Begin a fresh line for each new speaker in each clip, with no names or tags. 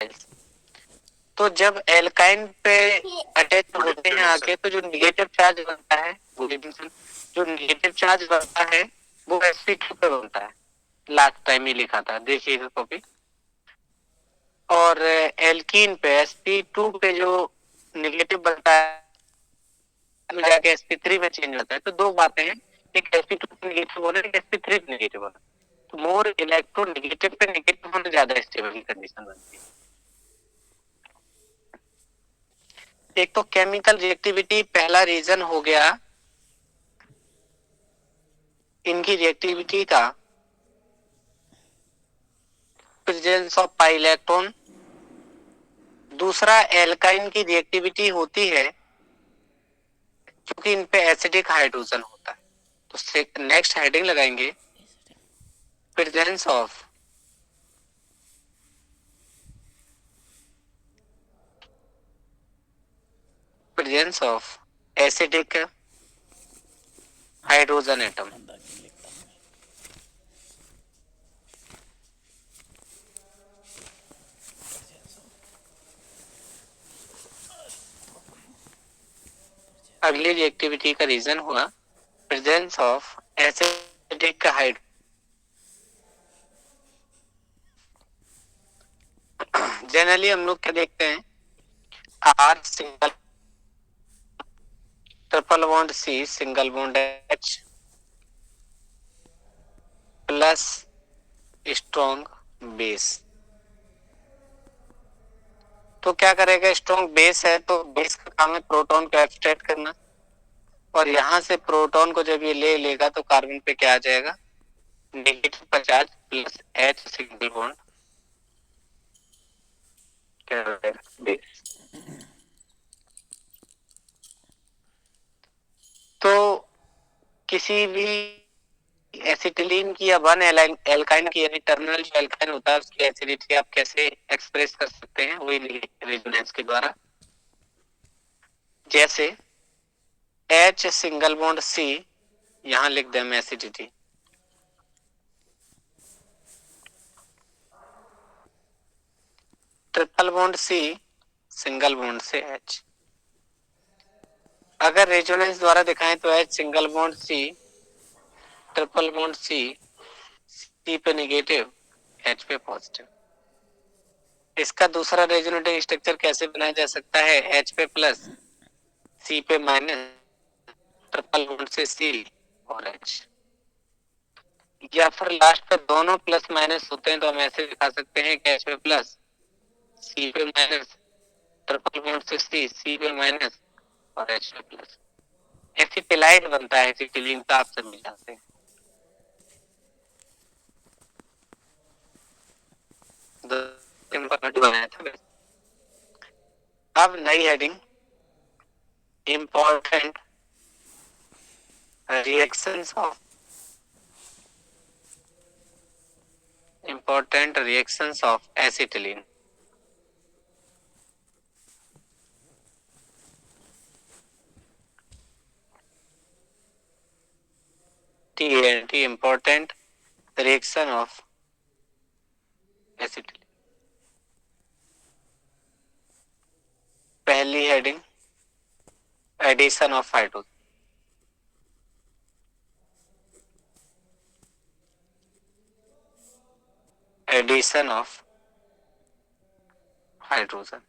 तो जब एल्काइन पे अटैच होते हैं आके तो जो निगेटिव चार्ज बनता है जो निगेटिव चार्ज बनता है वो sp2 पे बनता है। लास्ट टाइम ही लिखा था, देखिएगा कॉपी। और एल्कीन पे sp2 पे जो निगेटिव बनता है जाके sp3 में चेंज होता है। तो दो बातें हैं, एक sp2 पे नेगेटिव होना, एक sp3 पे नेगेटिव होना। तो मोर इलेक्ट्रॉन नेगेटिव पे नेगेटिव होना ज्यादा स्टेबल की कंडीशन बनती है। एक तो केमिकल रिएक्टिविटी पहला रीजन हो गया इनकी रिएक्टिविटी का प्रेजेंस ऑफ पाई इलेक्ट्रॉन। दूसरा एल्काइन की रिएक्टिविटी होती है क्योंकि इन पे एसिडिक हाइड्रोजन होता है। तो नेक्स्ट हेडिंग लगाएंगे presence of acidic hydrogen atom. अगली रिएक्टिविटी का रीजन हुआ presence of acidic hydrogen. Generally हम लोग क्या देखते हैं, R single triple bond C single bond H plus strong base. तो क्या करेगा, स्ट्रॉन्ग बेस है तो बेस का काम है प्रोटॉन को एब्स्ट्रैक्ट करना, और यहां से प्रोटॉन को जब ये ले लेगा तो कार्बन पे क्या आ जाएगा, negative 50 plus H single bond क्या हो जाएगा, बेस। तो किसी भी एसिटिलीन की या वन एल्काइन की यानी टर्मिनल जो एल्काइन होता है उसकी एसिडिटी आप कैसे एक्सप्रेस कर सकते हैं, वही रेजोनेंस के द्वारा। जैसे H सिंगल बॉन्ड C, यहां लिख दें acidity, triple bond C single bond से H। अगर रेजोनेंस द्वारा दिखाएं तो H single bond C triple bond C पे नेगेटिव H पे पॉजिटिव। इसका दूसरा रेजोनेटिंग स्ट्रक्चर कैसे बनाया जा सकता है, H पे प्लस C पे माइनस ट्रिपल बॉन्ड से C और H। या फिर लास्ट पे दोनों प्लस माइनस होते हैं तो हम ऐसे दिखा सकते हैं कि H पे प्लस C पे माइनस ट्रिपल बॉन्ड से C पे माइनस और H पे प्लस। एसिटिलाइड बनता है एसिटिलीन का, आप सब जानते हैं। बनाया था। अब नई heading important reactions of acetylene. TNT important reaction of acetylene. पहली heading addition of hydrogen. Addition of hydrogen.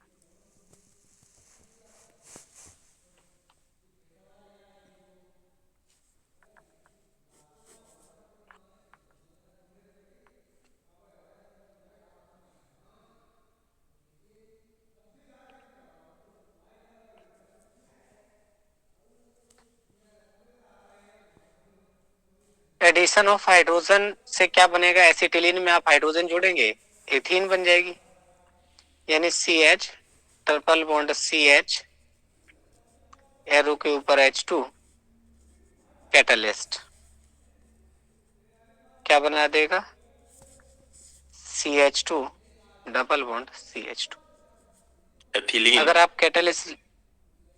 Addition of hydrogen से क्या बनेगा, एसिटिलीन में आप हाइड्रोजन जोड़ेंगे एथीन बन जाएगी, यानी CH triple bond CH arrow के ऊपर H2 कैटलिस्ट क्या बना देगा, CH2 double bond CH2 ethylene. अगर आप कैटलिस्ट,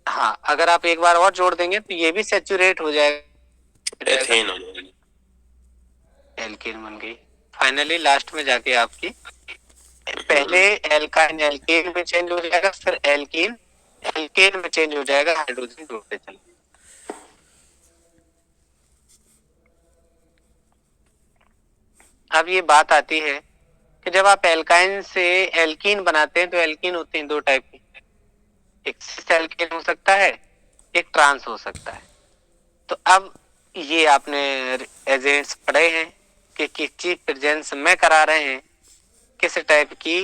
हाँ अगर आप एक बार और जोड़ देंगे तो ये भी सैचुरेट हो जाएगा, एथेन हो जाएगी, एल्केन बन गई। फाइनली लास्ट में जाके आपकी पहले एल्काइन एल्केन में चेंज हो जाएगा, फिर एल्कीन एल्केन में चेंज हो जाएगा, हाइड्रोजन जुड़ते चले। अब ये बात आती है कि जब आप एल्काइन से एल्कीन बनाते हैं तो एल्कीन होते हैं दो टाइप की, एक सिस एल्कीन हो सकता है, एक ट्रांस हो सकता है। तो अब ये आपने एजेंट्स पढ़े हैं कि किसकी प्रेजेंस में करा रहे हैं किस टाइप की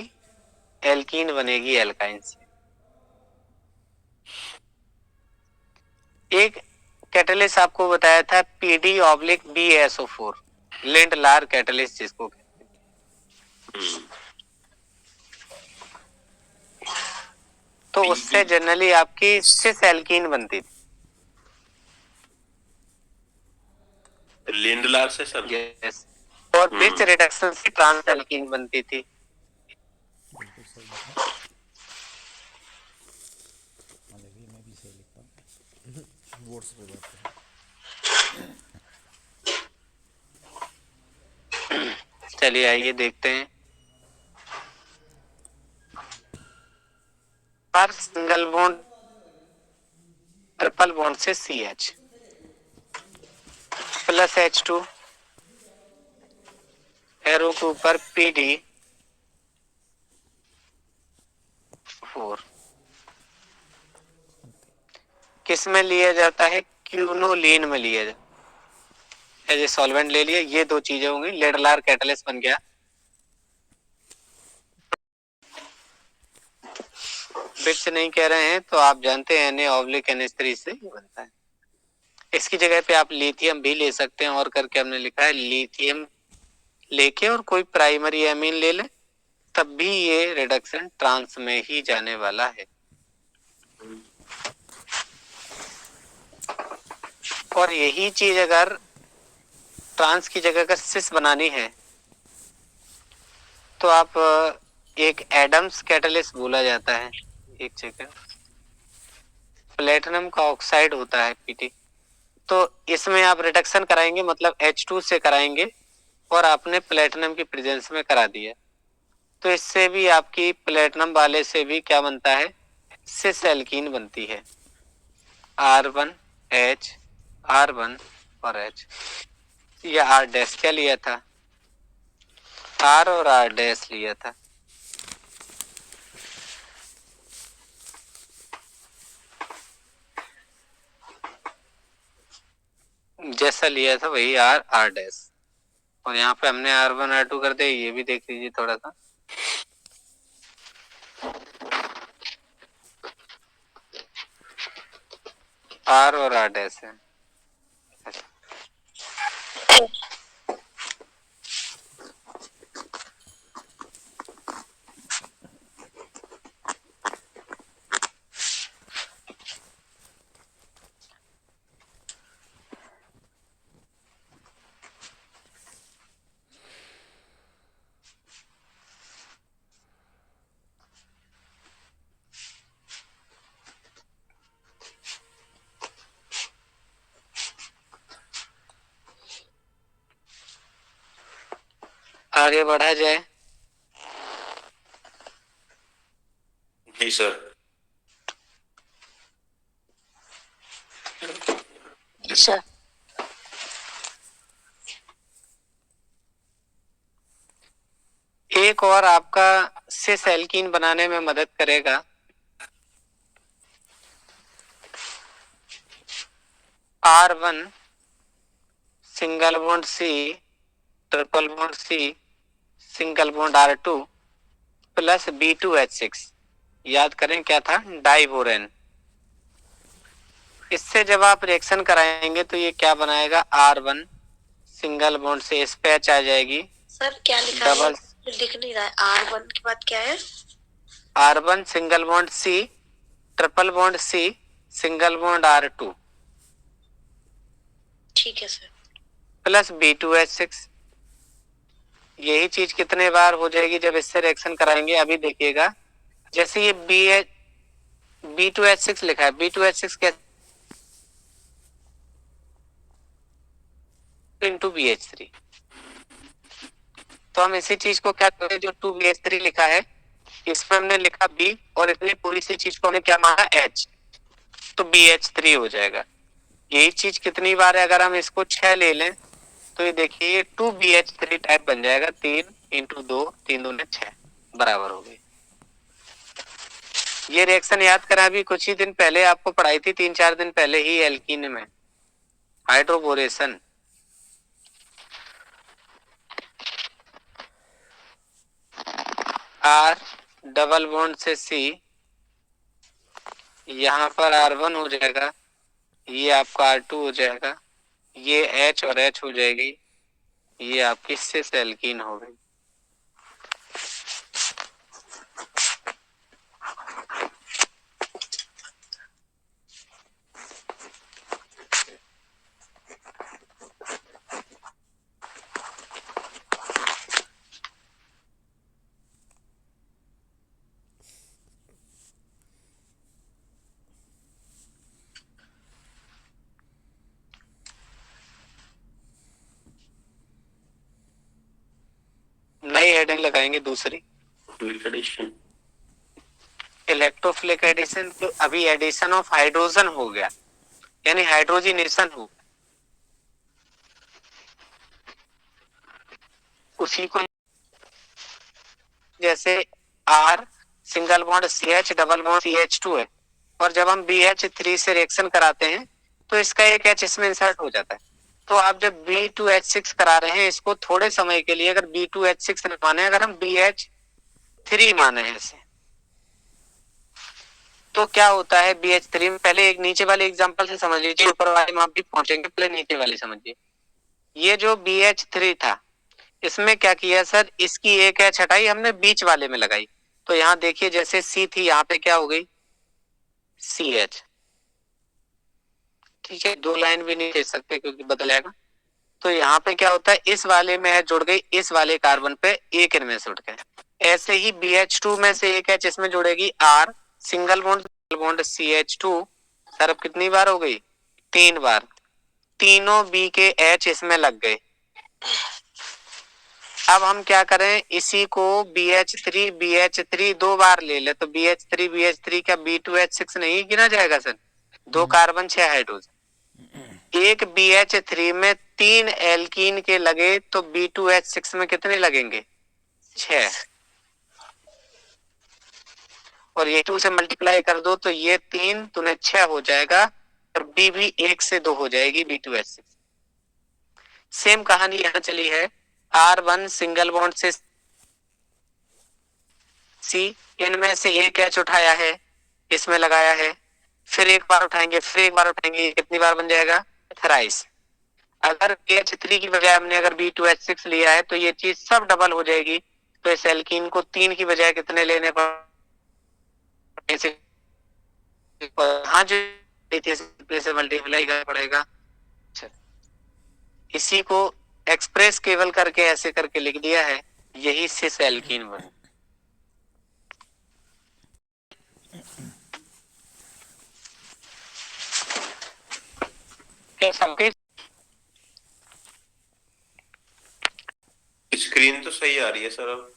एल्कीन बनेगी एल्काइन से। एक कैटलिस्ट आपको बताया था PD/BaSO4, लिंड-लार कैटलिस्ट जिसको कहते हैं। तो उससे जनरली आपकी सिस एल्कीन बनती थी।
लिंडलार से सर।
यस। और ब्रिज रिडक्शन से ट्रांस एल्कीन बनती थी।
बिल्कुल सही लिखा। देखिए मैं भी सही लिखता हूँ। वर्ड्स पे बात करें।
चलिए आइए देखते हैं। पर सिंगल बॉन्ड ट्रिपल बॉन्ड से CH प्लस H2, एरो के ऊपर PD4 किस में लिया जाता है? क्यूनोलीन में लिया जाता है। एज ए सॉल्वेंट ले लिया, ये दो चीजें होंगी, लिंड-लार कैटलिस्ट बन गया। ब्रिज नहीं कह रहे हैं तो आप जानते हैं Na-NH3 से बनता है। इसकी जगह पे आप लिथियम भी ले सकते हैं, और करके हमने लिखा है लिथियम लेके और कोई प्राइमरी एमीन ले ले, तब भी ये रिडक्शन ट्रांस में ही जाने वाला है। और यही चीज अगर ट्रांस की जगह का सिस बनानी है तो आप एक एडम्स कैटलिस्ट बोला जाता है, एक सेकंड, प्लेटिनम का ऑक्साइड होता है PT। तो इसमें आप रिडक्शन कराएंगे, मतलब H2 से कराएंगे, और आपने प्लेटिनम की प्रेजेंस में करा दिया, तो इससे भी आपकी प्लेटिनम वाले से भी क्या बनता है? सिस एल्कीन बनती है। R1H R1 और H। ये R डैश क्या लिया था? R और R डैश लिया था। जैसा लिया था वही R डैश, और यहाँ पे हमने R1 R2 कर दिया। ये भी देख लीजिए थोड़ा सा। R और R डैश है। आगे बढ़ा जाए।
जी सर।
सर एक और आपका सिस एल्कीन बनाने में मदद करेगा R1 single bond C triple bond C single bond R2 plus B2H6। याद करें क्या था? डाइबोरेन। इससे जब आप रिएक्शन कराएंगे तो ये क्या बनाएगा? R1 सिंगल बॉन्ड से इस पे H आ जाएगी।
सर क्या लिखा है? दिख नहीं रहा है। R1 के बाद क्या है?
R1 single bond C triple bond C single bond R2
ठीक है सर,
प्लस B2H6। यही चीज कितने बार हो जाएगी जब इससे रिएक्शन कराएंगे? अभी देखिएगा, जैसे ये B2H6 लिखा है, B2H6 क्या इंटू BH3, तो हम इसी चीज को क्या करें, जो 2BH3 लिखा है इसमें हमने लिखा B और इतनी पूरी सी चीज को हमने क्या माना H, तो BH3 हो जाएगा। यही चीज कितनी बार है, अगर हम इसको 6 ले लें तो ये देखिए 2BH3 टाइप बन जाएगा। 3 इंटू 2, 3 दूने 6 बराबर हो गई। ये रिएक्शन याद करा, अभी कुछ ही दिन पहले आपको पढ़ाई थी, 3-4 दिन पहले ही, एल्कीन में हाइड्रोबोरेशन। R डबल बॉन्ड से C, यहाँ पर R1 हो जाएगा, ये आपका R2 हो जाएगा, ये H और H हो जाएगी, ये आपकी सिस एल्कीन हो गई। नई हेडिंग लगाएंगे दूसरी,
एडिशन।
Electrophilic addition. तो अभी एडिशन ऑफ हाइड्रोजन हो गया, यानी हाइड्रोजिनेशन हो, उसी को जैसे R single bond CH double bond CH2 है, और जब हम BH3 से रिएक्शन कराते हैं तो इसका एक H इसमें इंसर्ट हो जाता है। तो आप जब B2H6 करा रहे हैं इसको थोड़े समय के लिए, अगर B2H6 न माने, अगर हम BH3 माने हैं इसे, तो क्या होता है BH3 में। पहले एक नीचे वाले एग्जांपल से समझ लीजिए, ऊपर वाले में आप भी पहुंचेंगे, पहले नीचे वाले समझिए। ये जो BH3 था इसमें क्या किया सर, इसकी एक H हटाई हमने, बीच वाले में लगाई। तो यहाँ देखिए जैसे C थी, यहाँ पे क्या हो गई CH। ठीक है, दो लाइन भी नहीं दे सकते क्योंकि बदल जाएगा। तो यहाँ पे क्या होता है, इस वाले में H जुड़ गई, इस वाले कार्बन पे एक इनमें से उठ गए। ऐसे ही BH2 में से एक H इसमें जुड़ेगी, R single bond CH2। Sir अब कितनी बार हो गई, 3 बार। तीनों B के H इसमें लग गए। अब हम क्या करें, इसी को BH3 दो बार ले ले, तो BH3 क्या B2H6 नहीं गिना जाएगा सर, 2 कार्बन 6 हाइड्रोजन। एक BH3 में 3 एल्कीन के लगे, तो B2H6 में कितने लगेंगे, 6। और ये 2 से मल्टीप्लाई कर दो तो ये 3 तुम्हें 6 हो जाएगा, और B भी 1 से 2 हो जाएगी B2H6। सेम कहानी यहाँ चली है, R1 सिंगल बॉन्ड से C, इनमें से एक H उठाया है, इसमें लगाया है, फिर एक बार उठाएंगे, फिर एक बार उठाएंगे, ये कितनी बार बन जाएगा, थ्राइस। अगर BH3 की बजाय हमने अगर B2H6 लिया है तो ये चीज सब डबल हो जाएगी। तो इस एल्कीन को 3 की बजाय कितने लेने पड़ेंगे, हाँ जो से मल्टीप्लाई करना पड़ेगा। इसी को एक्सप्रेस केवल करके ऐसे करके लिख दिया है, यही सिस एल्कीन बन। क्या सबके
स्क्रीन तो सही आ रही है सर। अब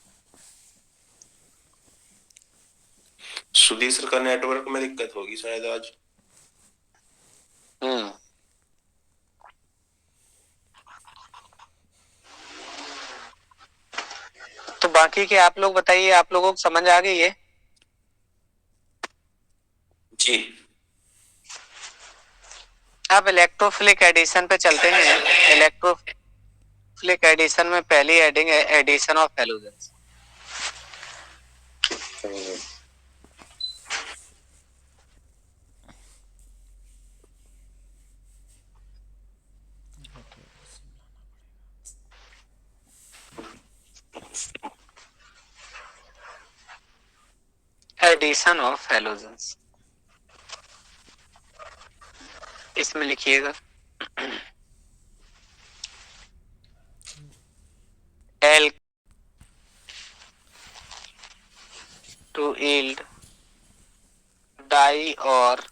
सुधीर सर का नेटवर्क में दिक्कत होगी शायद आज।
तो बाकी के आप लोग बताइए, आप लोगों को समझ आ गई है?
जी।
अब इलेक्ट्रोफिलिक एडिशन पे चलते हैं। इलेक्ट्रोफिलिक एडिशन में पहली हेडिंग है addition of halogens. Addition of halogens, इसमें लिखिएगा एल टू यील्ड डाई और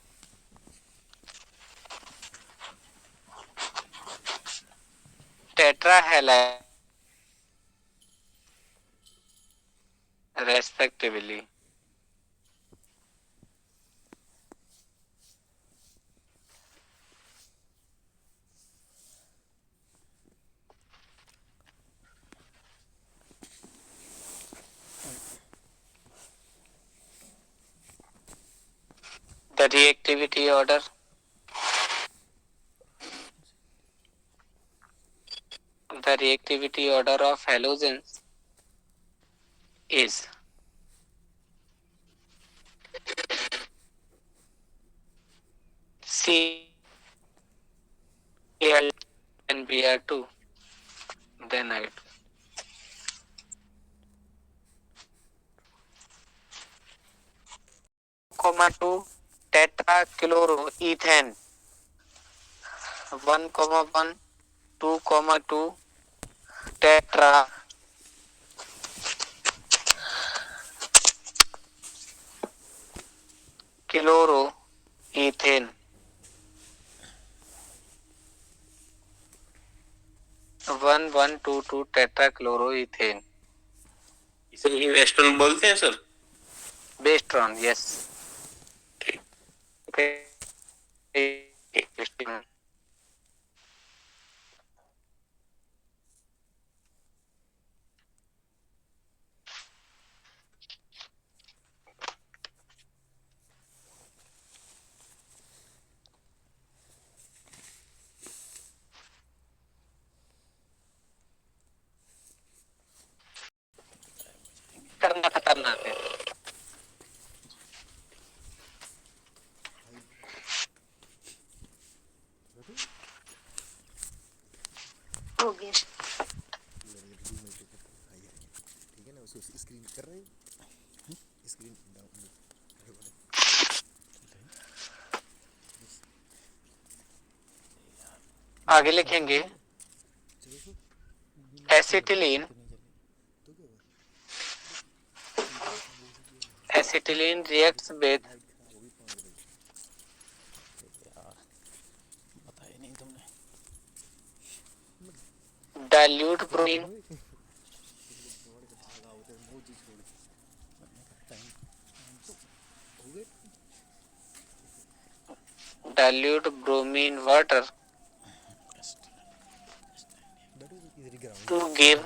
tetra halide respectively. The reactivity order of halogens is Cl and Br2, then I2. Comma 2 tetrachloroethane 1,1 2,2 tetra chloroethane 1,1,2,2 tetrachloroethane.
इसे ही western बोलते हैं sir.
Based on yes. Okay. करना खतरनाक है।
हो गया।
ठीक है ना, उसको स्क्रीन कर रहे हैं, स्क्रीन
आगे लिखेंगे एसिटिलीन reacts with
बताया नहीं तुमने।
dilute bromine water to give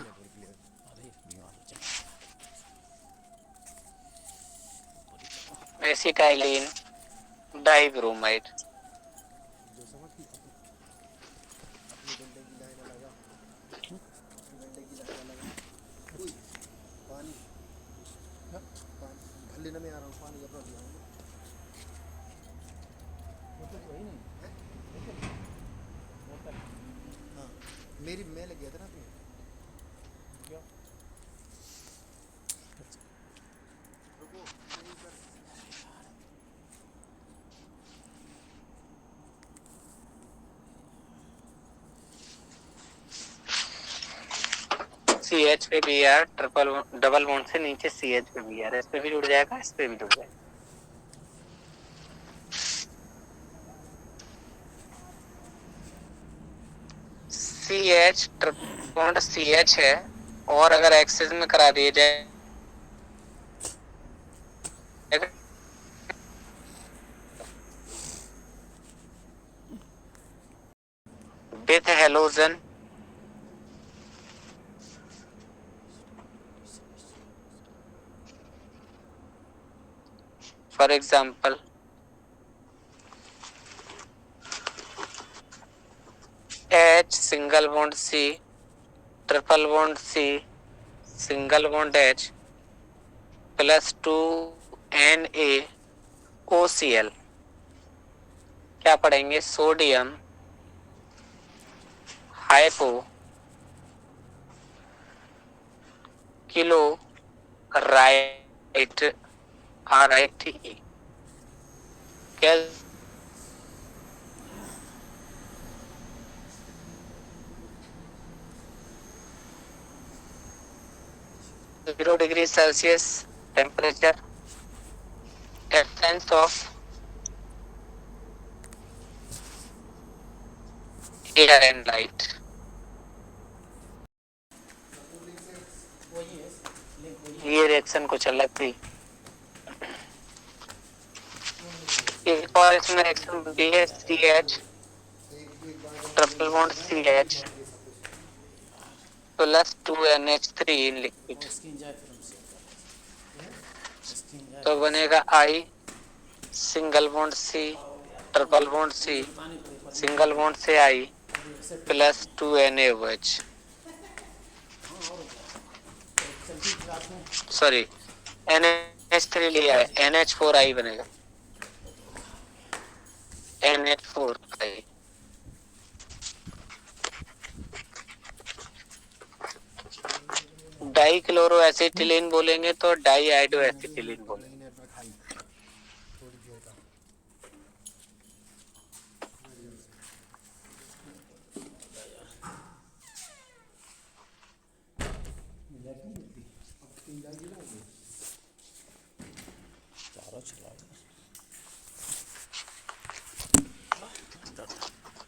acetylene dibromide.
लेना में आ रहा हूँ, पानी का प्रॉब्लम है। हाँ, मेरी मैं लग गया था ना अपने। क्या? रुको, यहीं पर।
CH पे Br डबल बॉन्ड से नीचे CH पे Br, इस पे भी जुड़ जाएगा, इस पे भी जुड़ जाएगा। CH ट्रिपल बॉन्ड CH है और अगर एक्सेस में करा दिए जाए with halogen for example H single bond C triple bond C single bond H plus 2NaOCl क्या पढ़ेंगे sodium hypo kilo right RITE क्या 0 degree Celsius temperature absence of air and light.
वही है, लिंक वही
ये रिएक्शन कुछ अलग थी। एक और इसमें रिएक्शन बनती है CH triple bond CH plus 2NH3 in liquid,
screen जाए फिर हमसे स्क्रीन जाए
तो बनेगा I single bond C triple bond C single bond से I plus 2NaOH, sorry NH3 लिया है, NH4I बनेगा, NH4I। डाई क्लोरो एसिटिलीन बोलेंगे तो डाई आइडो एसिटिलीन बोलेंगे।
चारों चला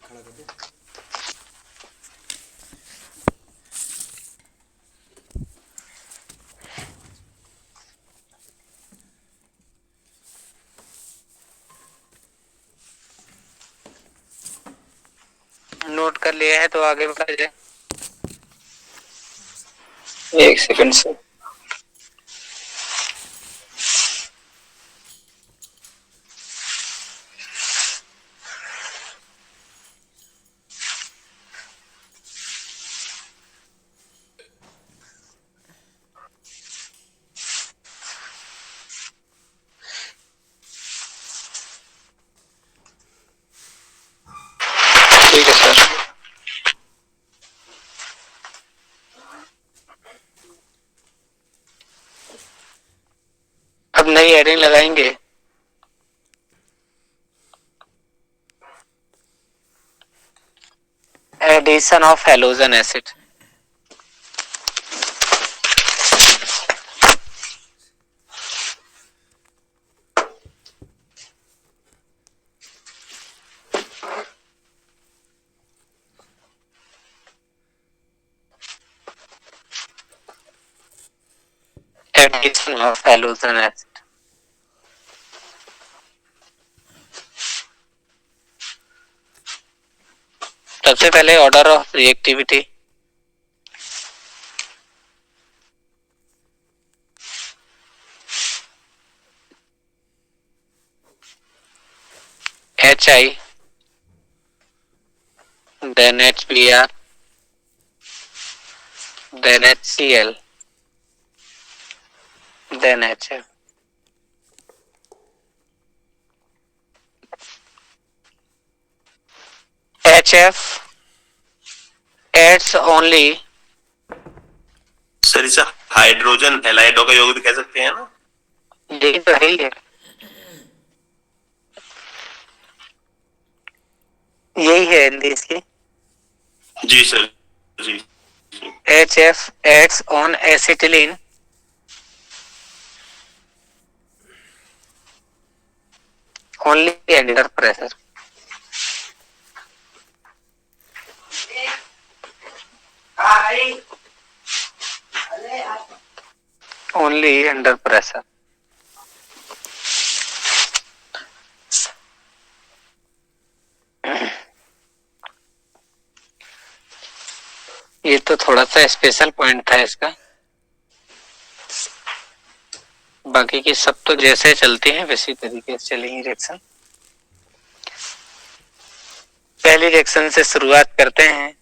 खड़ा कर दो।
नोट कर लिया है तो आगे बढ़ा जाए।
एक सेकंड से। ठीक है सर।
अब नई हेडिंग लगाएंगे। Addition of halogen acid. Addition of halogen acid. सबसे पहले order of reactivity, HI, then HBr, then HCl, then HF. HF adds only,
sir इसे हाइड्रोजन हैलाइडों का योग भी कह सकते हैं ना?
यही तो है ही है, यही है हिंदी इसकी।
जी सर जी।
HF adds on acetylene only under pressure. Only under pressure. ये तो थोड़ा सा स्पेशल पॉइंट था इसका, बाकी की सब तो जैसे चलती हैं वैसी तरीके से चलेंगी रिएक्शन। पहली रिएक्शन से शुरुआत करते हैं।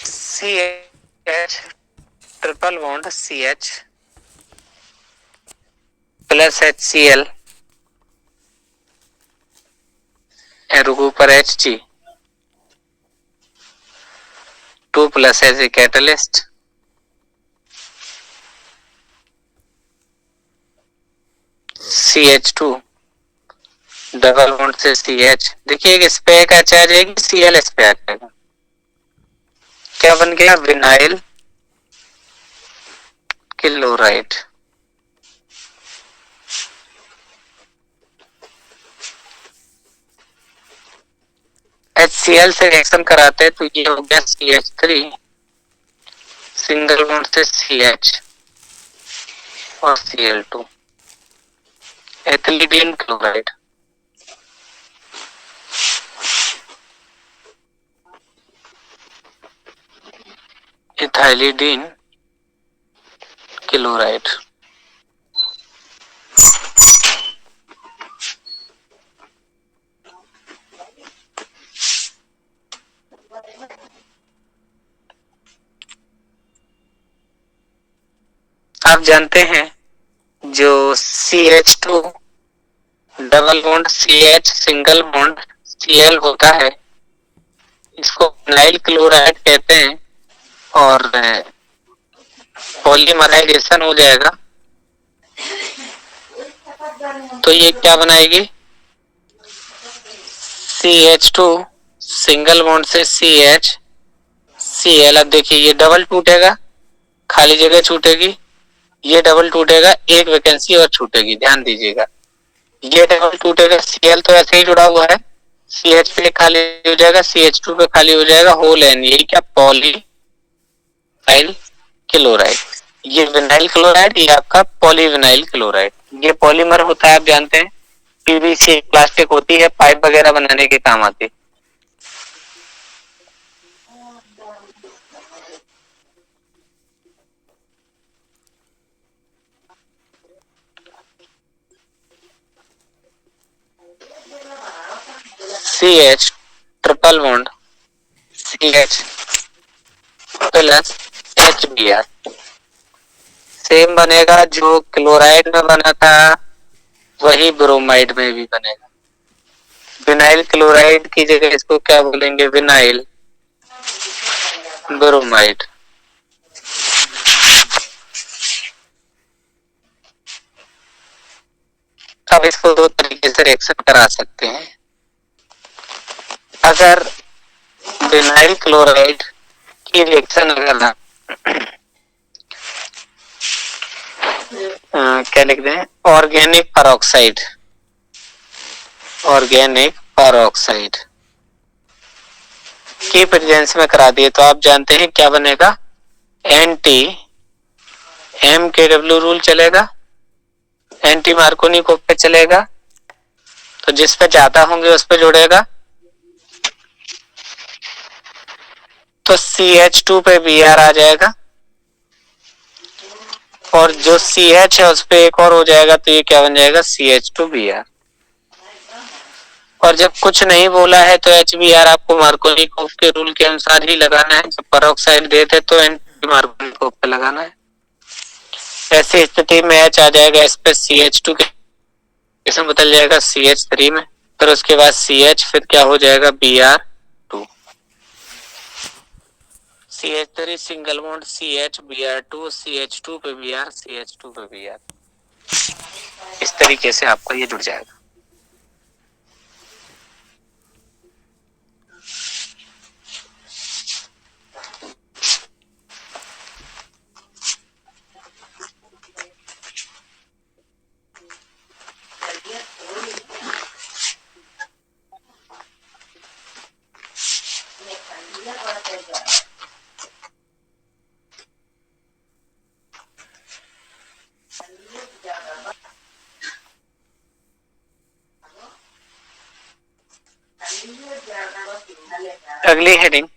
CH triple bond CH plus HCl रुको पर Hg 2 plus as a catalyst, CH2 double bond से CH, देखिए एक स्पेक आ जाएगी, Cl इस पे आ जाएगा, क्या बन गया? Vinyl chloride. HCl से रिएक्शन कराते हैं तो ये हो गया CH3 सिंगल बॉन्ड से CH और Cl2, एथिलीडियम क्लोराइड। Ethylidene chloride. आप जानते हैं जो CH2 double bond CH single bond Cl होता है, इसको विनाइल क्लोराइड कहते हैं और पॉलीमराइजेशन हो जाएगा तो ये क्या बनाएगी, CH2 सिंगल बॉन्ड से CH Cl। अब देखिए ये डबल टूटेगा, खाली जगह छूटेगी, ये डबल टूटेगा, एक वैकेंसी और छूटेगी, ध्यान दीजिएगा। ये डबल टूटेगा, Cl तो ऐसे ही जुड़ा हुआ है, CH पे खाली हो जाएगा, CH2 पे खाली हो जाएगा, होल एन, यही क्या, पॉलीविनाइल क्लोराइड। ये विनाइल क्लोराइड, ये आपका पॉलीविनाइल क्लोराइड। ये पॉलीमर होता है, आप जानते हैं, PVC प्लास्टिक होती है, पाइप वगैरह बनाने के काम आती है। CH triple bond CH plus HBr same बनेगा, जो क्लोराइड में बना था वही ब्रोमाइड में भी बनेगा। विनाइल क्लोराइड की जगह इसको क्या बोलेंगे, विनाइल ब्रोमाइड। अब इसको दो तरीके से रिएक्शन करा सकते हैं। अगर विनाइल क्लोराइड की रिएक्शन अगर क्या लिख दें, ऑर्गेनिक पेरोक्साइड, ऑर्गेनिक पेरोक्साइड की प्रेजेंस में करा दिए तो आप जानते हैं क्या बनेगा, एंटी MKW रूल चलेगा, एंटी मार्कोनी को पे चलेगा, तो जिस पे ज्यादा होंगे उस पे जुड़ेगा, तो CH2 पे Br आ जाएगा और जो CH है उस पे एक और हो जाएगा, तो ये क्या बन जाएगा, CH2Br। और जब कुछ नहीं बोला है तो HBr आपको मार्कोनिकोव के रूल के अनुसार ही लगाना है, जब पेरोक्साइड देते तो एंटी मार्कोनिकोव पे लगाना है। ऐसी स्थिति में H आ जाएगा, इस पे CH2 के इसमें बदल जाएगा CH3 में, फिर उसके बाद CH, फिर क्या हो जाएगा, Br2। CH3 single bond CH Br2, CH2 पे Br, CH2 पे Br, इस तरीके से आपका ये जुड़ जाएगा। अगली heading,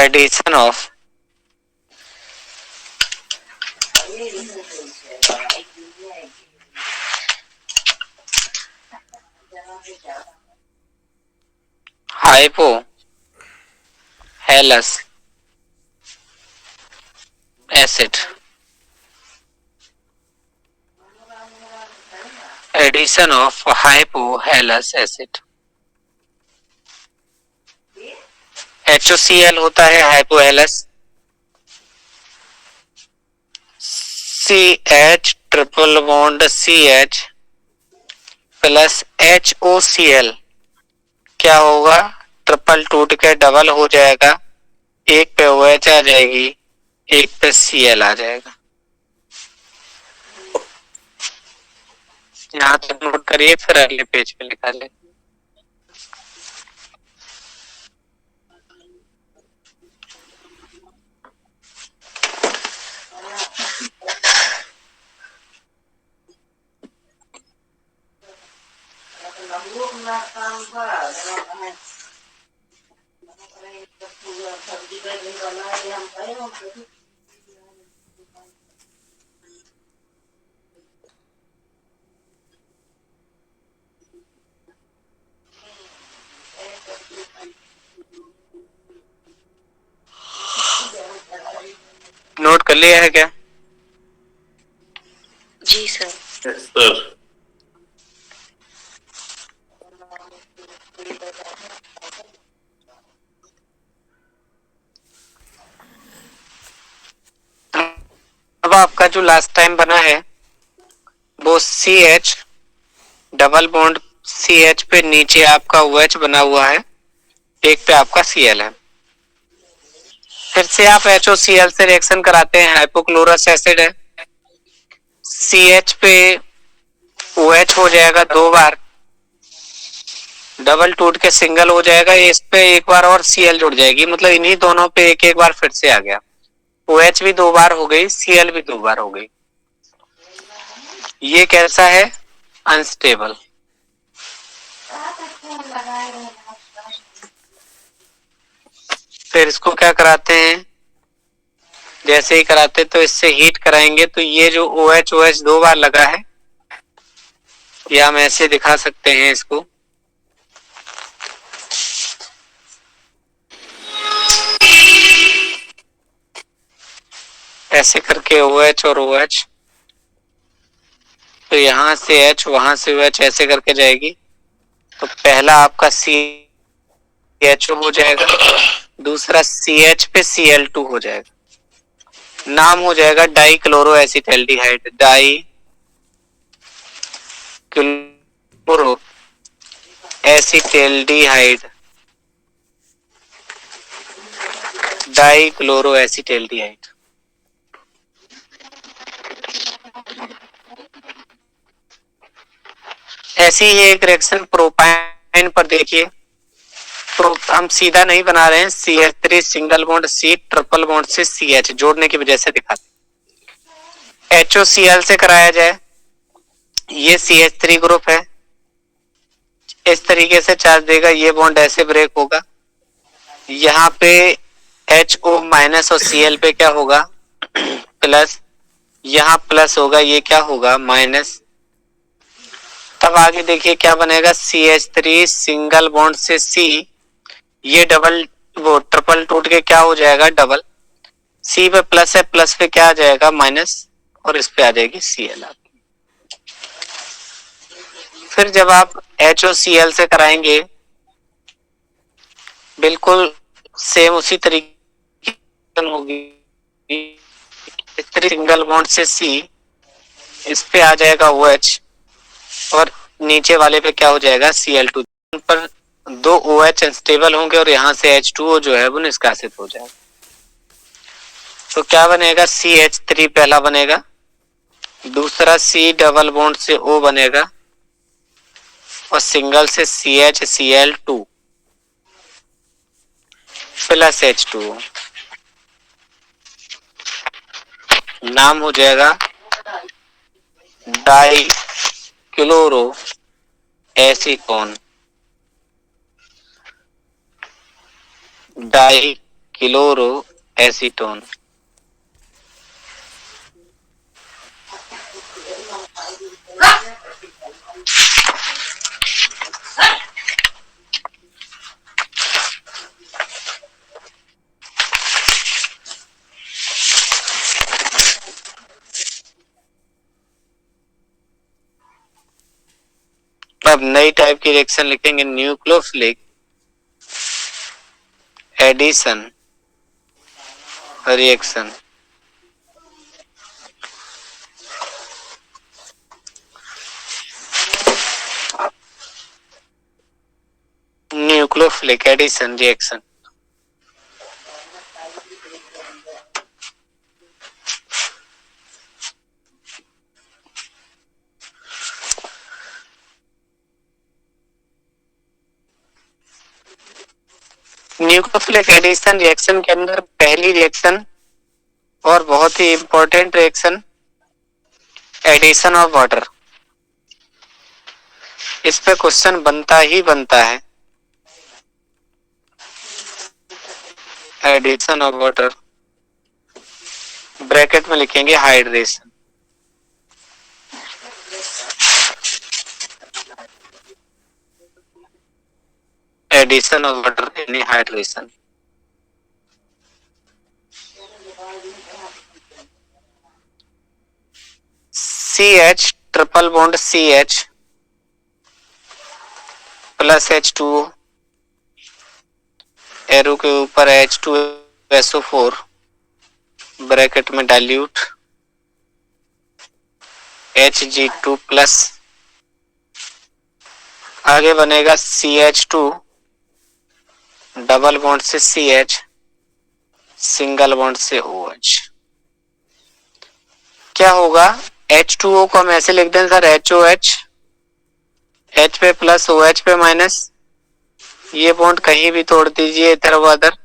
addition of hypo halous acid, addition of hypohalous acid. HOCl होता है hypohalous, CH triple bond CH plus HOCl क्या होगा, ट्रिपल टूट के डबल हो जाएगा, एक पे OH आ जाएगी, एक पे Cl आ जाएगा। यहाँ तक नोट करिए, फिर अगले पेज पे लिखा जाए। नोट कर लिया है क्या?
जी सर।
Yes sir.
अब आपका जो लास्ट टाइम बना है वो CH डबल बॉन्ड CH पे नीचे आपका OH बना हुआ है, एक पे आपका Cl है। फिर से आप HOCl से रिएक्शन कराते हैं, हाइपोक्लोरस एसिड है, CH पे OH हो जाएगा 2 बार, डबल टूट के सिंगल हो जाएगा, इस पे एक बार और Cl जुड़ जाएगी, मतलब इन्हीं दोनों पे एक एक बार फिर से आ गया। OH भी 2 बार हो गई, Cl भी 2 बार हो गई। ये कैसा है? अनस्टेबल। फिर इसको क्या कराते हैं? जैसे ही कराते तो इससे हीट कराएंगे तो ये जो OH OH 2 बार लगा है, ये हम ऐसे दिखा सकते हैं इसको। ऐसे करके OH और OH, तो यहां से H वहां से OH ऐसे करके जाएगी, तो पहला आपका CHO हो जाएगा, दूसरा CH पे Cl2 हो जाएगा, नाम हो जाएगा di chloro acetaldehyde, die chloro acetaldehyde, die chloro acetaldehyde. ऐसी ही एक रिएक्शन प्रोपाइन पर देखिए, हम सीधा नहीं बना रहे हैं, CH3 single bond C triple bond से CH जोड़ने की वजह से दिखाते। HOCl से कराया जाए, ये CH3 ग्रुप है, इस तरीके से चार्ज देगा, ये बॉन्ड ऐसे ब्रेक होगा, यहाँ पे HO माइनस और Cl पे क्या होगा? प्लस, यहाँ प्लस होगा, ये क्या होगा? माइनस। तब आगे देखिए क्या बनेगा? CH3 सिंगल बॉन्ड से C, ये डबल वो ट्रिपल टूट के क्या हो जाएगा? डबल। C पे प्लस है, प्लस पे क्या आ जाएगा? माइनस, और इस पे आ जाएगी Cl। फिर जब आप HOCl से कराएंगे, बिल्कुल सेम उसी तरीके होगी, सिंगल बॉन्ड से C, इस पे आ जाएगा OH और नीचे वाले पे क्या हो जाएगा? Cl2। पर 2 OH अनस्टेबल होंगे और यहाँ से H2O जो है वो निष्कासित हो जाएगा, तो क्या बनेगा? CH3 पहला बनेगा, दूसरा C डबल बॉन्ड से O बनेगा और सिंगल से CH Cl2 प्लस H2O, नाम हो जाएगा di chloro acetone, di chloro acetone. अब नई टाइप की रिएक्शन लिखेंगे, nucleophilic addition reaction. Nucleophilic addition reaction. Nucleophilic addition reaction के अंदर पहली रिएक्शन और बहुत ही important reaction, addition of water. इस पे क्वेश्चन बनता ही बनता है, एडिशन ऑफ वाटर। ब्रैकेट में लिखेंगे हाइड्रेशन। एडिशन ऑफ वाटर यानी hydration. CH triple bond CH plus H2O, arrow के ऊपर H2SO4 ब्रैकेट में डाइल्यूट Hg2 प्लस, आगे बनेगा CH2 डबल बॉन्ड से CH सिंगल बॉन्ड से OH। क्या होगा, H2O को हम ऐसे लिख दें सर HOH, H पे प्लस OH पे माइनस, ये बॉन्ड कहीं भी तोड़ दीजिए इधर व उधर,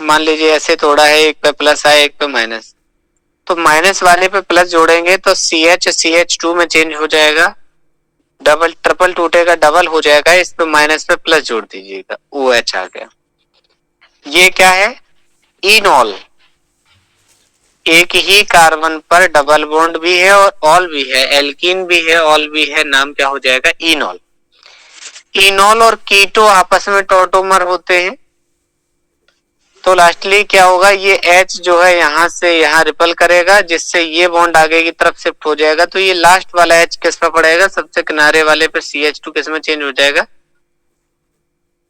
मान लीजिए ऐसे तोड़ा है, एक पे प्लस है एक पे माइनस, तो माइनस वाले पे प्लस जोड़ेंगे तो CH CH2 में चेंज हो जाएगा, डबल ट्रिपल टूटेगा डबल हो जाएगा, इस पे माइनस पे प्लस जोड़ दीजिएगा, OH आ गया। ये क्या है, इनॉल, एक ही कार्बन पर डबल बॉन्ड भी है और ऑल भी है, एल्कीन भी है ऑल भी है, नाम क्या हो जाएगा, इनॉल। इनॉल और कीटो आपस में टॉटोमर होते हैं, तो लास्टली क्या होगा, ये H जो है यहां से यहां रिपल करेगा, जिससे ये बॉन्ड आगे की तरफ शिफ्ट हो जाएगा, तो ये लास्ट वाला H किस पे पड़ेगा, सबसे किनारे वाले पे CH2 किस में चेंज हो जाएगा,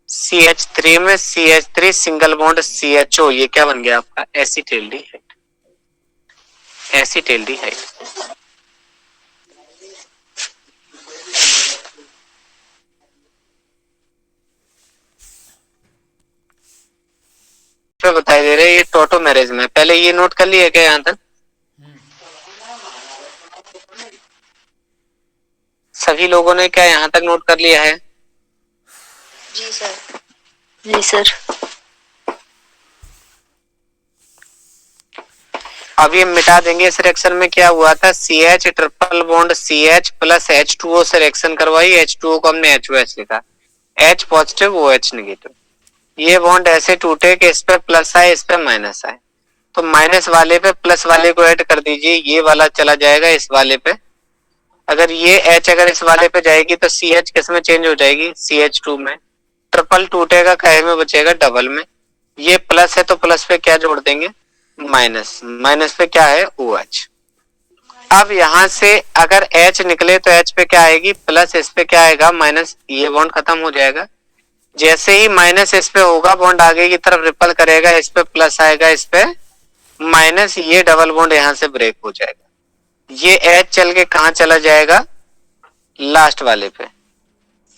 CH3 में, CH3 सिंगल बॉन्ड CHO, ये क्या बन गया आपका एसिटिल्डिहाइड। एसिटिल्डिहाइड बताई दे रहे, ये टोटोमेरेज में, पहले ये नोट कर लिया क्या यहाँ तक, सभी लोगों ने क्या यहाँ तक नोट कर लिया है?
जी सर। जी सर।
अब ये मिटा देंगे, इस रिएक्शन में क्या हुआ था, CH triple bond CH plus H2O से रिएक्शन करवाई, H2O को हमने HOH लिखा, H पॉजिटिव OH नेगेटिव, ये बॉन्ड ऐसे टूटे कि इस पे प्लस आए इस पे माइनस आए, तो माइनस वाले पे प्लस वाले को ऐड कर दीजिए, ये वाला चला जाएगा इस वाले पे, अगर ये H अगर इस वाले पे जाएगी तो CH किस में चेंज हो जाएगी, CH2 में, ट्रिपल टूटेगा काहे में बचेगा, डबल में, ये प्लस है तो प्लस पे क्या जोड़ देंगे, माइनस, माइनस पे क्या है, OH। अब यहां से अगर H निकले तो H पे क्या आएगी, प्लस, इस पे क्या आएगा, माइनस, ये बॉन्ड खत्म हो जाएगा, जैसे ही माइनस इस पे होगा बॉन्ड आगे की तरफ रिपल करेगा, इस पे प्लस आएगा इस पे माइनस, ये डबल बॉन्ड यहां से ब्रेक हो जाएगा, ये H चल के कहां चला जाएगा, लास्ट वाले पे,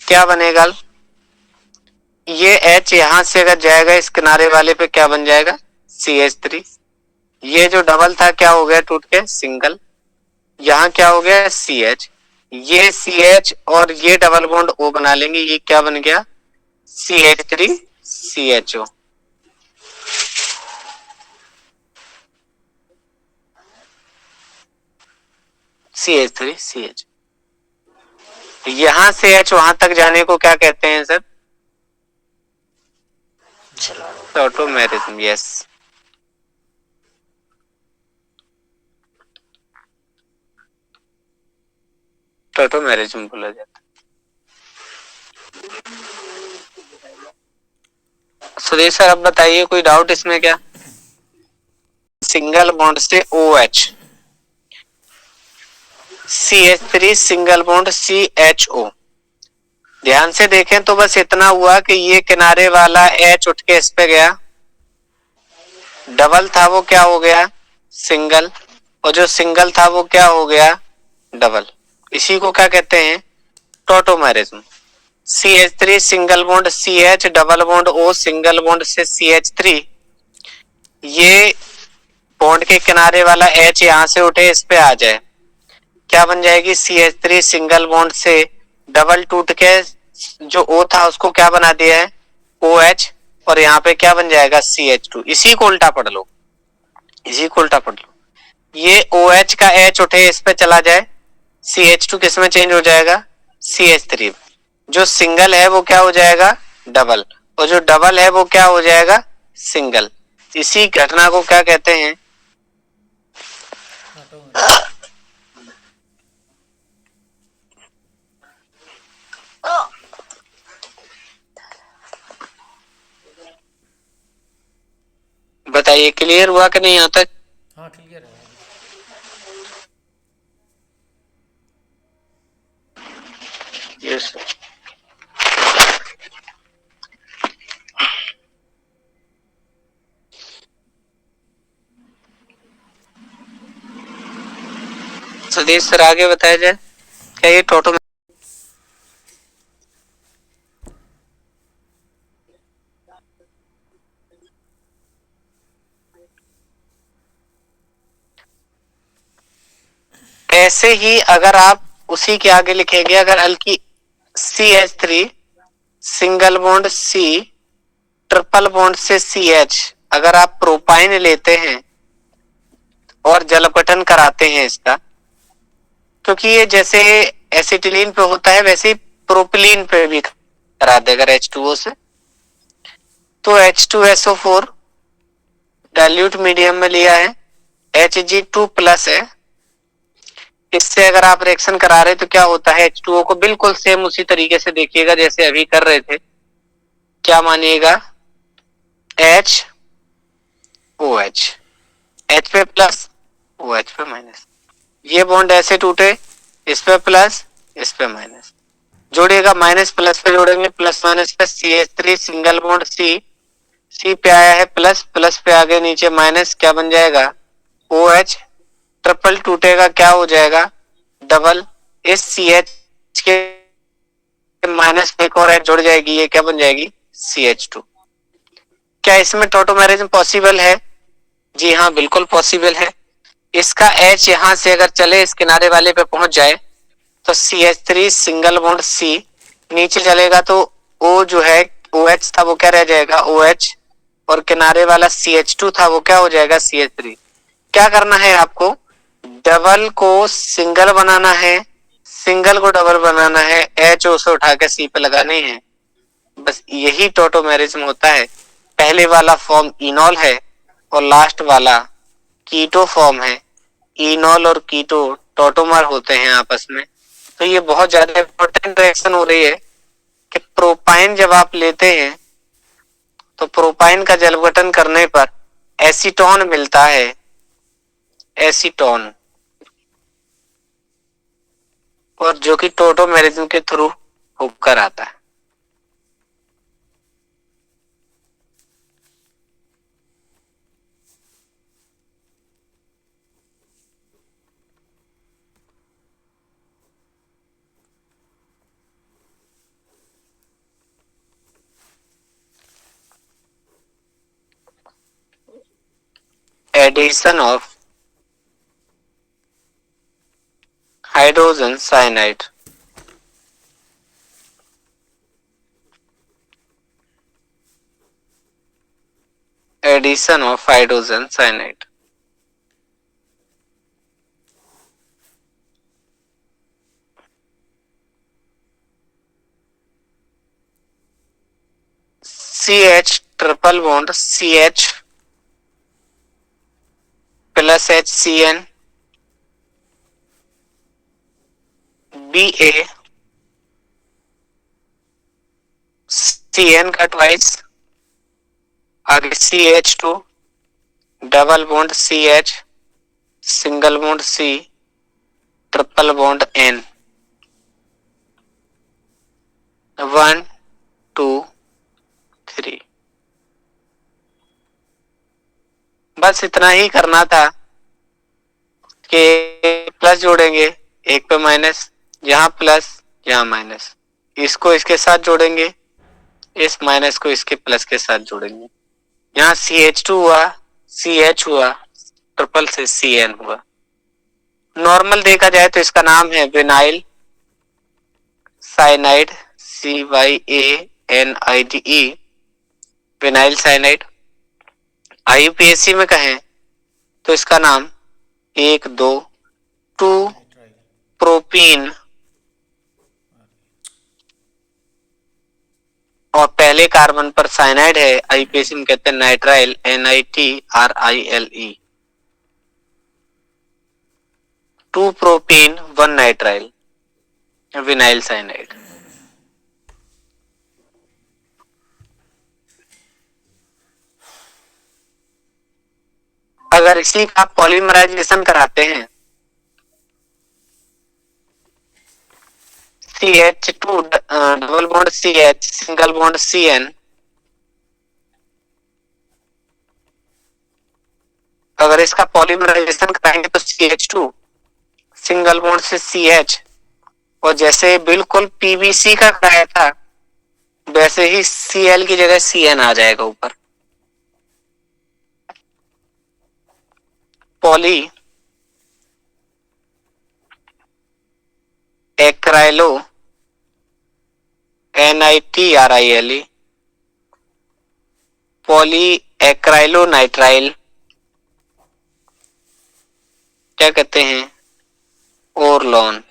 क्या बनेगा, ये H यहां से अगर जाएगा इस किनारे वाले पे क्या बन जाएगा, CH3, ये जो डबल था क्या हो गया टूट के सिंगल, यहाँ क्या हो गया CH, ये CH और ये डबल बॉन्ड O बना लेंगे, ये क्या बन गया CH3 CHO। CH3 CH, यहां से H वहां तक जाने को क्या कहते हैं सर, टॉटोमेरिज्म, यस। टॉटोमेरिज्म बोला जाता है। सुधीर सर अब बताइए कोई डाउट इसमें क्या, सिंगल बॉन्ड से OH, CH3 single bond CHO, ध्यान से देखें तो बस इतना हुआ कि ये किनारे वाला H उठ के इस पे गया, डबल था वो क्या हो गया सिंगल, और जो सिंगल था वो क्या हो गया डबल, इसी को क्या कहते हैं tautomerism. CH3 single bond CH double bond O single bond से CH3, ये बॉन्ड के किनारे वाला H यहां से उठे इस पे आ जाए, क्या बन जाएगी CH3 सिंगल बॉन्ड से डबल टूट के जो O था उसको क्या बना दिया है OH, और यहाँ पे क्या बन जाएगा CH2, इसी को उल्टा पढ़ लो, इसी को उल्टा पढ़ लो, ये OH का H उठे इस पे चला जाए, CH2 किस में चेंज हो जाएगा CH3, जो सिंगल है वो क्या हो जाएगा डबल, और जो डबल है वो क्या हो जाएगा सिंगल, इसी घटना को क्या कहते हैं? बताइए, क्लियर हुआ कि नहीं यहाँ तक?
हाँ क्लियर है।
यस। सुदेश सर, आगे बताया जाए क्या ये टोटो ऐसे ही अगर आप उसी के आगे लिखेंगे, अगर हल्की CH3 single bond C triple bond से CH, अगर आप प्रोपाइन लेते हैं और जल अपघटन कराते हैं इसका, क्योंकि ये जैसे एसिटिलीन पे होता है वैसे ही प्रोपिलीन पे भी करा दे अगर H2O से, तो H2SO4 डाइल्यूट मीडियम में लिया है, Hg2 प्लस है, इससे अगर आप रिएक्शन करा रहे तो क्या होता है, H2O को बिल्कुल सेम उसी तरीके से देखिएगा जैसे अभी कर रहे थे, क्या मानिएगा, HOH, H पे प्लस OH पे माइनस, ये बॉन्ड ऐसे टूटे, इस पे प्लस इस पे माइनस, जोड़िएगा माइनस प्लस पे जोड़ेंगे, प्लस माइनस पे CH3 सिंगल बॉन्ड C पे आया है प्लस, प्लस पे आगे नीचे माइनस, क्या बन जाएगा, OH, ट्रिपल टूटेगा क्या हो जाएगा, डबल, इस CH के माइनस में एक और H जुड़ जाएगी, ये क्या बन जाएगी, CH2। क्या इसमें टोटोमेरिज्म पॉसिबल है? जी हाँ, बिल्कुल पॉसिबल है। इसका H यहां से अगर चले इस किनारे वाले पे पहुंच जाए तो CH3 सिंगल बॉन्ड C नीचे चलेगा तो O जो है OH था वो क्या रह जाएगा, OH, और किनारे वाला CH2 था वो क्या हो जाएगा, CH3। क्या करना है आपको, डबल को सिंगल बनाना है, सिंगल को डबल बनाना है, HO से उठा के C पे लगाने हैं, बस यही टोटोमेरिज्म होता है। पहले वाला फॉर्म इनॉल है और लास्ट वाला कीटो फॉर्म है। इनॉल और कीटो टोटोमर होते हैं आपस में। तो ये बहुत ज्यादा इंपॉर्टेंट रिएक्शन हो रही है कि प्रोपाइन जब आप लेते हैं तो प्रोपाइन का जल अपघटन करने पर एसीटोन मिलता है, एसीटोन, और जो कि टोटोमेरिज्म के थ्रू होकर आता है। Addition of hydrogen cyanide. Addition of hydrogen cyanide. CH triple bond CH plus HCN BA CN का ट्वाइस, आगे CH2 double bond CH single bond C triple bond N, 1 2 3। बस इतना ही करना था कि प्लस जोड़ेंगे, एक पे माइनस, यहाँ प्लस यहाँ माइनस, इसको इसके साथ जोड़ेंगे, इस माइनस को इसके प्लस के साथ जोड़ेंगे, यहाँ CH2 हुआ, CH हुआ, ट्रिपल से CN हुआ। नॉर्मल देखा जाए तो इसका नाम है vinyl cyanide, CYANIDE, vinyl cyanide. IUPAC में कहें तो इसका नाम 1,2 प्रोपीन और पहले कार्बन पर साइनाइड है, आईपीएससी में कहते हैं nitrile, NiTRILE। 2 propane 1 nitrile, vinyl cyanide. अगर इसी का पॉलीमराइजेशन कराते हैं, CH2 double bond CH single bond CN, अगर इसका पॉलीमराइजेशन कराएंगे तो CH2 सिंगल बॉन्ड से CH, और जैसे बिल्कुल PVC का कराया था वैसे ही Cl की जगह CN आ जाएगा ऊपर। Poly acrylo NiTRILE, poly acrylo nitrile, क्या कहते हैं, ओरलॉन।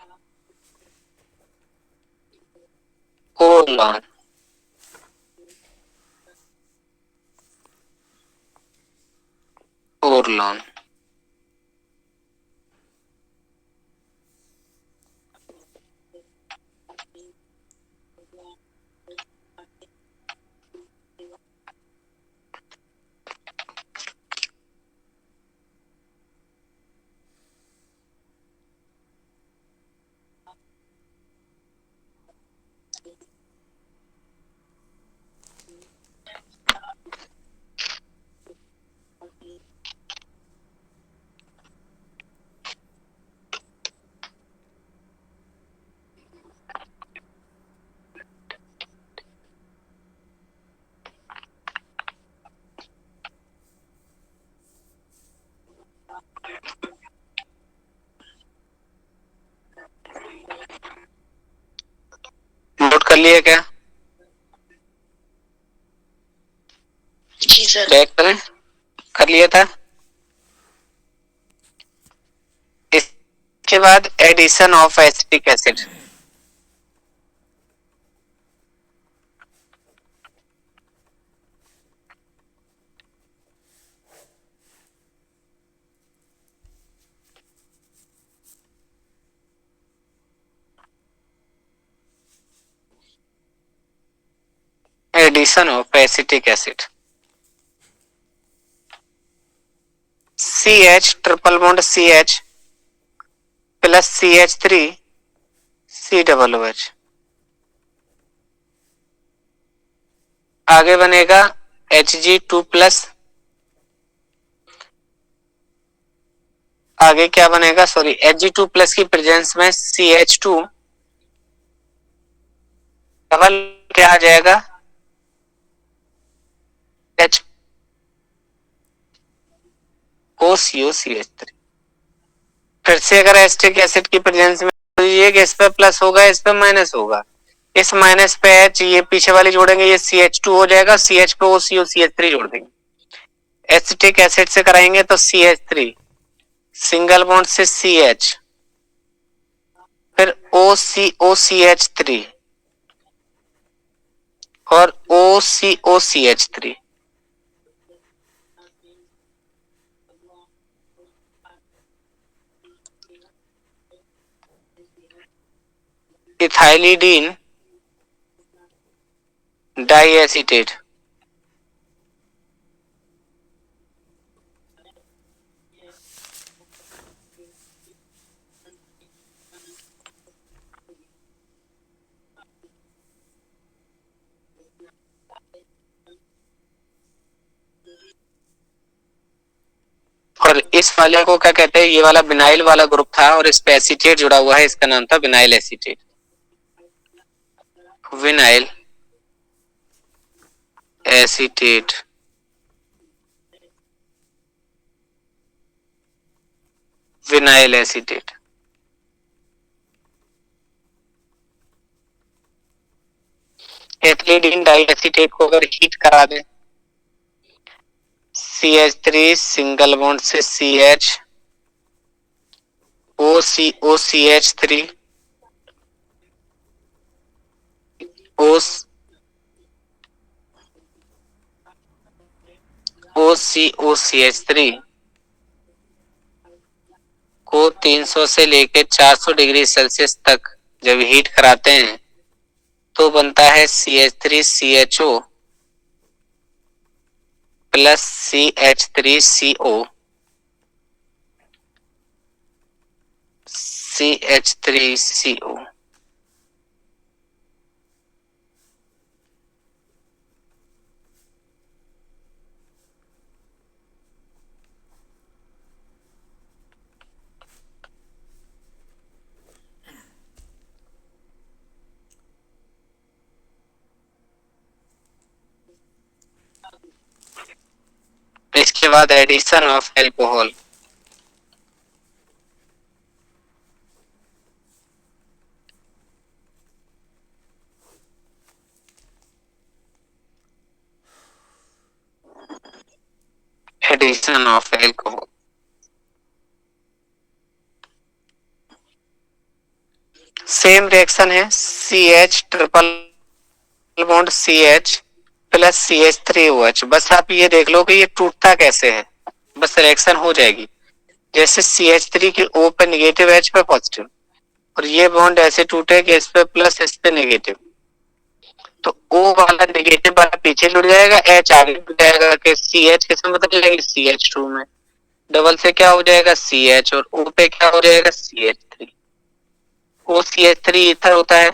ओरलॉन ओरलॉन नोट कर लिया क्या?
जी सर।
चेक करें, कर लिया था। इसके बाद addition of acetic acid. Addition of acetic acid, CH triple bond CH plus CH3 COOH, आगे बनेगा Hg2 प्लस, आगे क्या बनेगा, सॉरी Hg2 प्लस की प्रेजेंस में CH2 डबल क्या आ जाएगा, H OCOCH3। फिर से अगर एसिटिक एसिड की प्रेजेंस में ये इस पे प्लस होगा, इस पे माइनस होगा, इस माइनस पे H, ये पीछे वाली जोड़ेंगे, ये CH2 हो जाएगा, CH पे OCOCH3 जोड़ देंगे। एसिटिक एसिड से कराएंगे तो CH3 सिंगल बॉन्ड से CH, फिर OCOCH3 और OCOCH3, इथाइलिडीन डाइएसिटेट, और इस वाले को क्या कहते हैं, ये वाला विनाइल वाला ग्रुप था और इस पे एसीटेट जुड़ा हुआ है, इसका नाम था vinyl acetate. Vinyl acetate, vinyl acetate. Ethylidene diacetate को अगर हीट करा दें, CH3 सिंगल बॉन्ड से CH, OCOCH3, OCOCH3 को 300 से लेकर 400 डिग्री सेल्सियस तक जब हीट कराते हैं तो बनता है CH3CHO प्लस CH3CO CH3CO। इसके बाद addition of alcohol. Addition of alcohol same reaction है, CH triple bond CH plus CH3OH। बस आप ये देख लो कि ये टूटता कैसे है, बस रिएक्शन हो जाएगी। जैसे CH3 की O पे निगेटिव, H पे पॉजिटिव, और ये बॉन्ड ऐसे टूटे कि इस पे प्लस इस पे नेगेटिव, तो O वाला नेगेटिव वाला पीछे जुड़ जाएगा, H आगे जुड़ जाएगा कि CH किसमें बदल जाएगी, CH2 में। डबल से क्या हो जाएगा CH, और O पे क्या हो जाएगा CH3। OCH3 इथर होता है,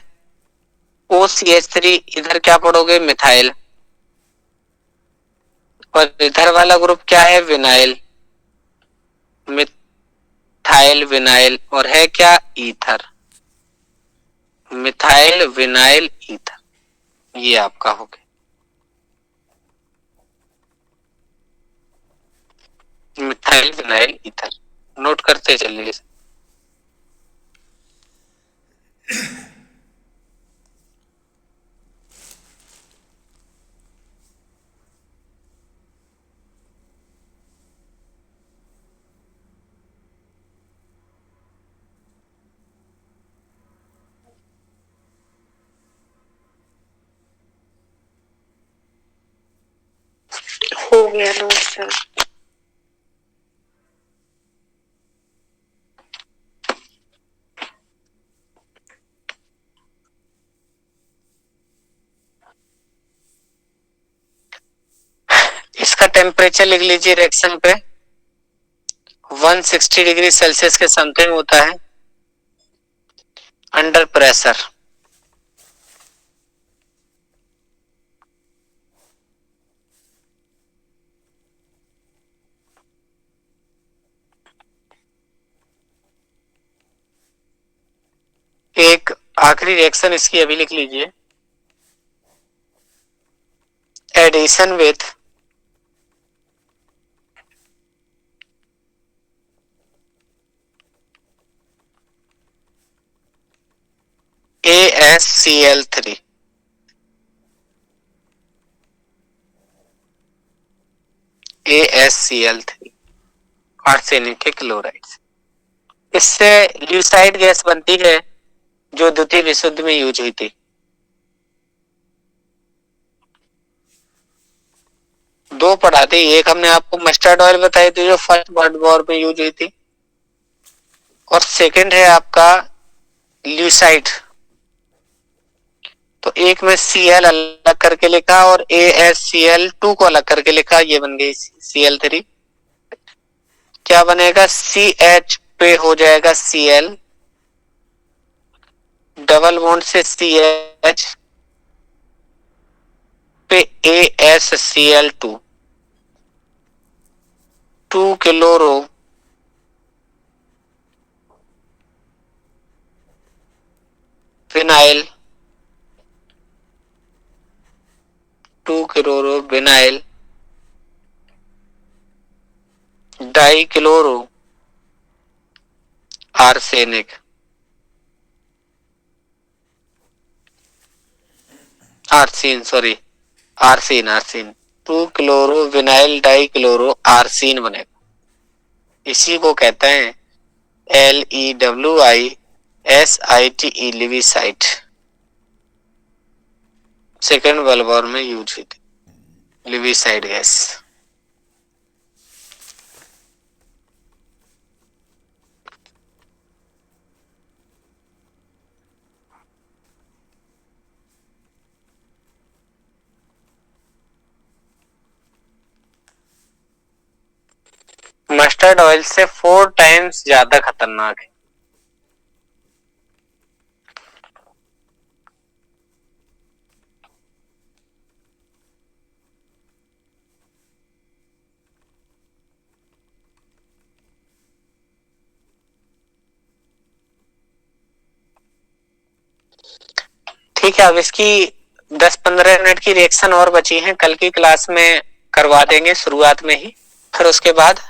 OCH3 इधर क्या पढ़ोगे मिथाइल, और इधर वाला ग्रुप क्या है विनाइल, मिथाइल विनाइल, और है क्या ईथर, मिथाइल विनाइल ईथर। ये आपका हो गया मिथाइल विनाइल ईथर। नोट करते चलिए।
हो गया नोट सर।
इसका टेम्परेचर लिख लीजिए, रिएक्शन पे 160 डिग्री सेल्सियस के समथिंग होता है अंडर प्रेशर। एक आखिरी रिएक्शन इसकी अभी लिख लीजिए, addition with ASCl3। ASCl3 arsenic के क्लोराइड। इससे ल्यूसाइड गैस बनती है जो द्वितीय विश्व युद्ध में यूज हुई थी। दो पढ़ा थी, एक हमने आपको मस्टर्ड ऑयल बताई थी जो फर्स्ट वर्ल्ड वॉर में यूज हुई थी, और सेकंड है आपका ल्यूसाइड। तो एक में Cl अलग करके लिखा और ASCl2 को अलग करके लिखा, ये बन गई Cl3। क्या बनेगा, CH पे हो जाएगा Cl, डबल बॉन्ड से CH पे ASCl2, 2 chloro phenyl, 2 chloro vinyl di chloro arsenic, arsine, sorry arsine, arsine 2 chloro vinyl di chloro arsine बनेगा। इसी को कहते हैं LEWISITE, lewisite. Second world war में यूज हुई थी लिविसाइड गैस। मस्टर्ड ऑयल से 4 टाइम्स ज्यादा खतरनाक है। ठीक है, अब इसकी 10-15 मिनट की रिएक्शन और बची हैं, कल की क्लास में करवा देंगे शुरुआत में ही, फिर उसके बाद